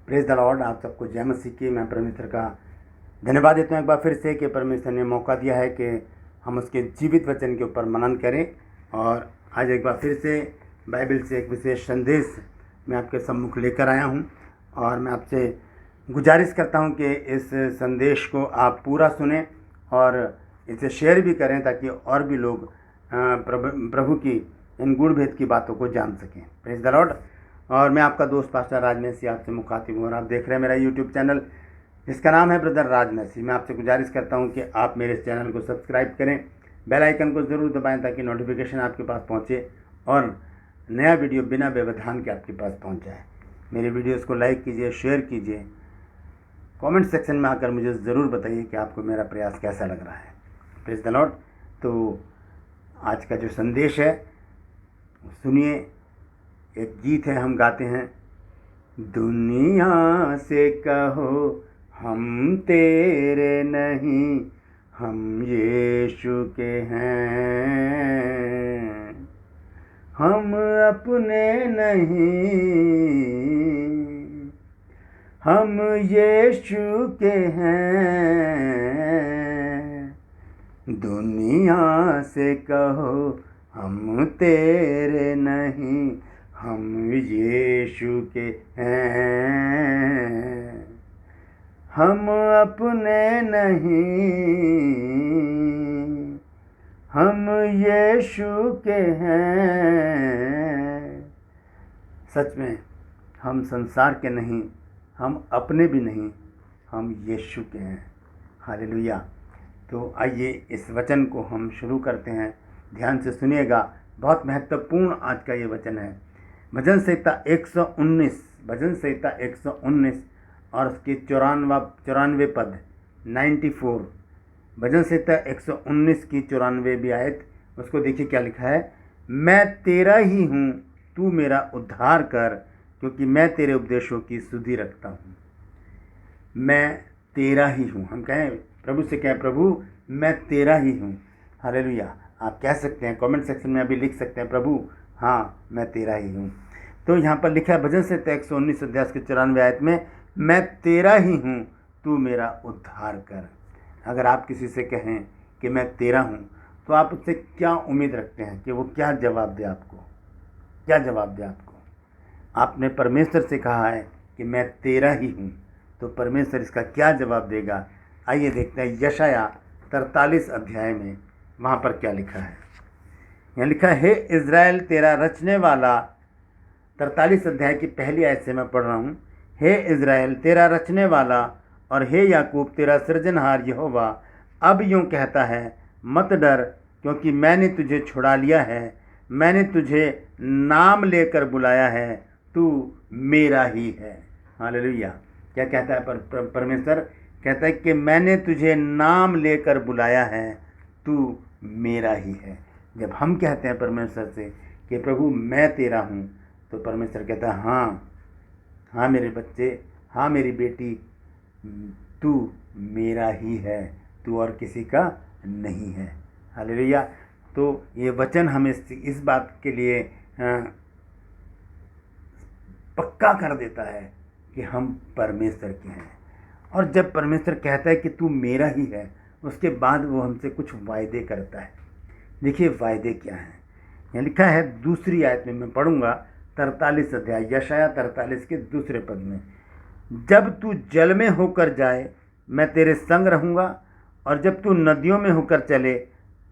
Praise the Lord. आप सबको जय मसीह की। मैं परमेश्वर का धन्यवाद देता हूँ एक बार फिर से कि परमेश्वर ने मौका दिया है कि हम उसके जीवित वचन के ऊपर मनन करें। और आज एक बार फिर से बाइबल से एक विशेष संदेश मैं आपके सम्मुख लेकर आया हूँ। और मैं आपसे गुजारिश करता हूँ कि इस संदेश को आप पूरा सुनें और इसे शेयर भी करें ताकि और भी लोग प्रभु की इन गुण भेद की बातों को जान सकें। Praise the Lord. और मैं आपका दोस्त पास्टर राज मसीह आपसे मुखातिब हूँ और आप देख रहे हैं मेरा यूट्यूब चैनल जिसका नाम है ब्रदर राज मसीह। मैं आपसे गुजारिश करता हूँ कि आप मेरे इस चैनल को सब्सक्राइब करें, बेल आइकन को ज़रूर दबाएं ताकि नोटिफिकेशन आपके पास पहुँचे और नया वीडियो बिना व्यवधान के आपके पास पहुँच जाए। मेरे वीडियोज़ को लाइक कीजिए, शेयर कीजिए, कमेंट सेक्शन में आकर मुझे ज़रूर बताइए कि आपको मेरा प्रयास कैसा लग रहा है। Praise the Lord. तो आज का जो संदेश है सुनिए। एक गीत है, हम गाते हैं, दुनिया से कहो हम तेरे नहीं, हम यीशु के हैं, हम अपने नहीं, हम यीशु के हैं। दुनिया से कहो हम तेरे नहीं, हम यीशु के हैं, हम अपने नहीं, हम यीशु के हैं। सच में हम संसार के नहीं, हम अपने भी नहीं, हम यीशु के हैं। हालेलुया। तो आइए इस वचन को हम शुरू करते हैं। ध्यान से सुनिएगा, बहुत महत्वपूर्ण आज का ये वचन है। भजन संहिता 119, भजन संहिता 119 और उसके 94 पद 94। भजन संहिता 119 की 94वीं आयत, उसको देखिए क्या लिखा है। मैं तेरा ही हूँ, तू मेरा उद्धार कर, क्योंकि मैं तेरे उपदेशों की सुधि रखता हूँ। मैं तेरा ही हूँ। हम कहें प्रभु से, कहें प्रभु मैं तेरा ही हूँ। हालेलुया। आप कह सकते हैं, कमेंट सेक्शन में अभी लिख सकते हैं, प्रभु हाँ मैं तेरा ही हूँ। तो यहाँ पर लिखा है भजन संहिता 119 अध्याय के 94 आयत में, मैं तेरा ही हूँ, तू मेरा उद्धार कर। अगर आप किसी से कहें कि मैं तेरा हूँ तो आप उससे क्या उम्मीद रखते हैं कि वो क्या जवाब दे आपको? क्या जवाब दे आपको? आपने परमेश्वर से कहा है कि मैं तेरा ही हूँ, तो परमेश्वर इसका क्या जवाब देगा? आइए देखते हैं यशाया 43 अध्याय में वहाँ पर क्या लिखा है। यहाँ लिखा है, हे इज़राइल तेरा रचने वाला। 43 अध्याय की पहली आयत से मैं पढ़ रहा हूँ। हे इज़राइल तेरा रचने वाला और हे याकूब तेरा सृजनहार यहोवा अब यूँ कहता है, मत डर, क्योंकि मैंने तुझे छुड़ा लिया है, मैंने तुझे नाम लेकर बुलाया है, तू मेरा ही है। हालेलुया। क्या कहता है परमेश्वर? कहता है कि मैंने तुझे नाम लेकर बुलाया है, तू मेरा ही है। जब हम कहते हैं परमेश्वर से कि प्रभु मैं तेरा हूँ, तो परमेश्वर कहता है हाँ हाँ मेरे बच्चे, हाँ मेरी बेटी, तू मेरा ही है, तू और किसी का नहीं है। हालेलुया। तो ये वचन हमें इस बात के लिए पक्का कर देता है कि हम परमेश्वर के हैं। और जब परमेश्वर कहता है कि तू मेरा ही है, उसके बाद वो हमसे कुछ वायदे करता है। देखिए वायदे क्या हैं। यहाँ लिखा है दूसरी आयत में, मैं पढ़ूंगा 43 अध्याय, यशाया 43 के दूसरे पद में, जब तू जल में होकर जाए मैं तेरे संग रहूँगा, और जब तू नदियों में होकर चले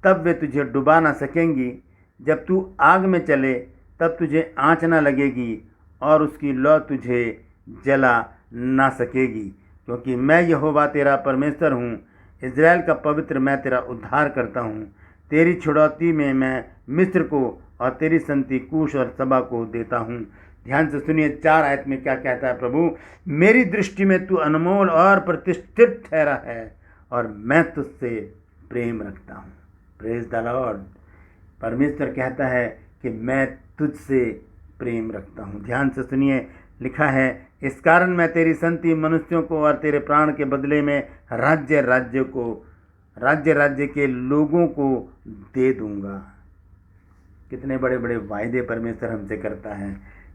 तब वे तुझे डुबा ना सकेंगी, जब तू आग में चले तब तुझे आँच ना लगेगी और उसकी लौ तुझे जला ना सकेगी, क्योंकि मैं यहोवा तेरा परमेश्वर हूँ, इज़राइल का पवित्र, मैं तेरा उद्धार करता हूँ। तेरी छुड़ौती में मैं मिस्र को और तेरी संति कूश और सबा को देता हूँ। ध्यान से सुनिए 4 आयत में क्या कहता है प्रभु, मेरी दृष्टि में तू अनमोल और प्रतिष्ठित ठहरा है और मैं तुझसे प्रेम रखता हूँ। Praise the Lord. परमेश्वर कहता है कि मैं तुझसे प्रेम रखता हूँ। ध्यान से सुनिए, लिखा है, इस कारण मैं तेरी संति मनुष्यों को और तेरे प्राण के बदले में राज्य के लोगों को दे दूंगा। कितने बड़े बड़े वायदे परमेश्वर हमसे करता है।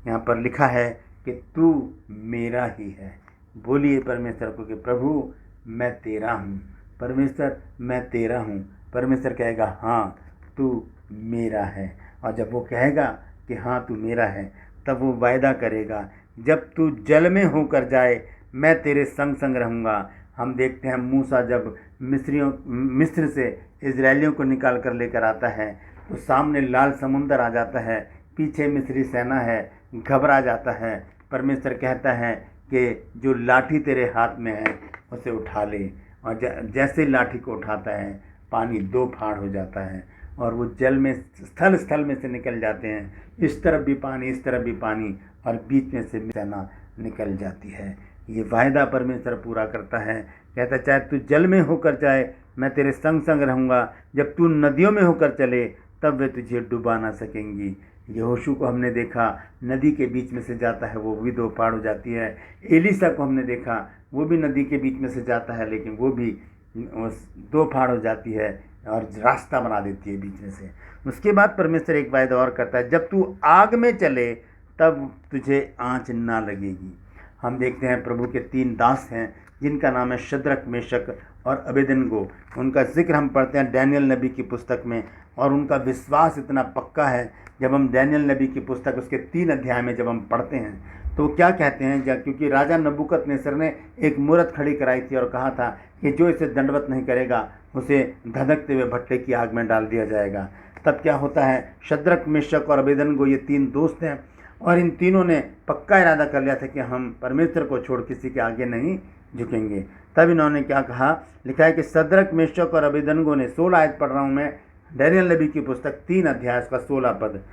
यहाँ पर लिखा है कि तू मेरा ही है। बोलिए परमेश्वर को कि प्रभु मैं तेरा हूँ, परमेश्वर मैं तेरा हूँ। परमेश्वर कहेगा हाँ तू मेरा है। और जब वो कहेगा कि हाँ तू मेरा है, तब वो वायदा करेगा जब तू जल में होकर जाए मैं तेरे संग संग रहूँगा। हम देखते हैं मूसा जब मिस्र से इजरायलियों को निकाल कर लेकर आता है तो सामने लाल समुंदर आ जाता है, पीछे मिस्री सेना है, घबरा जाता है। परमेश्वर कहता है कि जो लाठी तेरे हाथ में है उसे उठा ले। और जैसे लाठी को उठाता है पानी दो फाड़ हो जाता है और वो जल में स्थल में से निकल जाते हैं, इस तरफ भी पानी इस तरफ भी पानी, और बीच में से सेना निकल जाती है। ये वायदा परमेश्वर पूरा करता है। कहता चाहे तू जल में होकर जाए मैं तेरे संग संग रहूँगा, जब तू नदियों में होकर चले तब वे तुझे डुबा ना सकेंगी। यहोशू को हमने देखा नदी के बीच में से जाता है, वो भी दो फाड़ हो जाती है। एलीसा को हमने देखा वो भी नदी के बीच में से जाता है, लेकिन वो भी दो फाड़ हो जाती है और रास्ता बना देती है बीच में से। उसके बाद परमेश्वर एक वायदा और करता है, जब तू आग में चले तब तुझे आँच ना लगेगी। हम देखते हैं प्रभु के 3 दास हैं जिनका नाम है शद्रक, मेशक और अबेदनगो। उनका जिक्र हम पढ़ते हैं डैनियल नबी की पुस्तक में, और उनका विश्वास इतना पक्का है। जब हम डैनियल नबी की पुस्तक उसके 3 अध्याय में जब हम पढ़ते हैं तो क्या कहते हैं, क्योंकि राजा नबूकदनेस्सर ने एक मूरत खड़ी कराई थी और कहा था कि जो इसे दंडवत नहीं करेगा उसे धधकते हुए भट्टे की आग में डाल दिया जाएगा। तब क्या होता है, शद्रक, मेशक और अबेदनगो ये 3 दोस्त हैं और इन तीनों ने पक्का इरादा कर लिया था कि हम परमेश्वर को छोड़ किसी के आगे नहीं झुकेंगे। तब इन्होंने क्या कहा, लिखा है कि शद्रक, मेशक और अबेदनगो ने, 16 आयत पढ़ रहा हूँ मैं, डैनियल नबी की पुस्तक 3 अध्याय का 16 पद।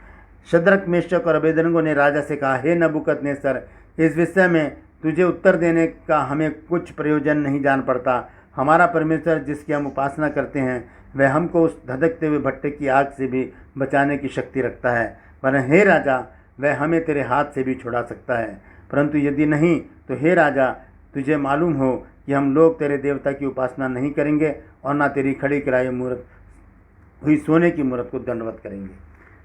शद्रक, मेशक और अबेदनगो ने राजा से कहा, हे नबूकदनेस्सर, इस विषय में तुझे उत्तर देने का हमें कुछ प्रयोजन नहीं जान पड़ता। हमारा परमेश्वर जिसकी हम उपासना करते हैं वह हमको उस धधकते हुए भट्टे की आग से भी बचाने की शक्ति रखता है, वरन हे राजा वह हमें तेरे हाथ से भी छुड़ा सकता है। परंतु यदि नहीं तो हे राजा, तुझे मालूम हो कि हम लोग तेरे देवता की उपासना नहीं करेंगे और ना तेरी खड़ी कराई मूर्त हुई सोने की मूर्त को दंडवत करेंगे।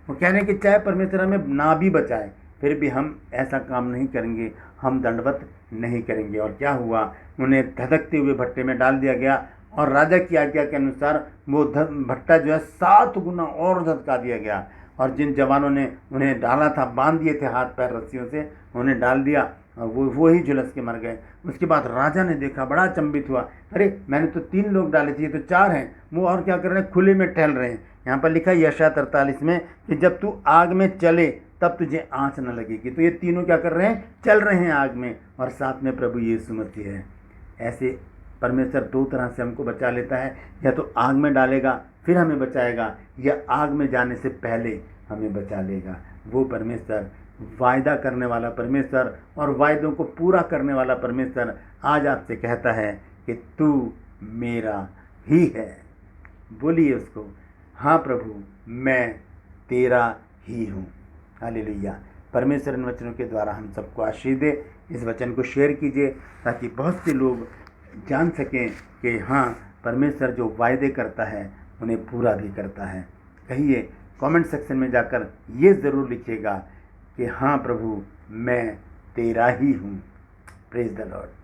वो कह रहे हैं कि चाहे परमेश्वर हमें ना भी बचाए फिर भी हम ऐसा काम नहीं करेंगे, हम दंडवत नहीं करेंगे। और क्या हुआ, उन्हें धधकते हुए भट्टे में डाल दिया गया और राजा की आज्ञा के अनुसार वो भट्टा जो है 7 गुना और धधका दिया गया। और जिन जवानों ने उन्हें डाला था, बांध दिए थे हाथ पैर रस्सियों से, उन्हें डाल दिया और वो ही झुलस के मर गए। उसके बाद राजा ने देखा, बड़ा अचंभित हुआ, अरे मैंने तो 3 लोग डाले थे, ये तो 4 हैं, वो और क्या कर रहे हैं, खुले में टहल रहे हैं। यहाँ पर लिखा है यशायाह 43 में कि जब तू आग में चले तब तुझे आँच न लगेगी। तो ये तीनों क्या कर रहे हैं, चल रहे हैं आग में, और साथ में प्रभु यीशु मसीह है। ऐसे परमेश्वर 2 तरह से हमको बचा लेता है, या तो आग में डालेगा फिर हमें बचाएगा, या आग में जाने से पहले हमें बचा लेगा। वो परमेश्वर, वायदा करने वाला परमेश्वर और वायदों को पूरा करने वाला परमेश्वर आज आपसे कहता है कि तू मेरा ही है। बोलिए उसको, हाँ प्रभु मैं तेरा ही हूँ। हालेलुया। परमेश्वर इन वचनों के द्वारा हम सबको आशीष दे। इस वचन को शेयर कीजिए ताकि बहुत से लोग जान सकें कि हाँ परमेश्वर जो वायदे करता है उन्हें पूरा भी करता है। कहिए, कमेंट सेक्शन में जाकर ये ज़रूर लिखिएगा कि हाँ प्रभु मैं तेरा ही हूँ। Praise the Lord.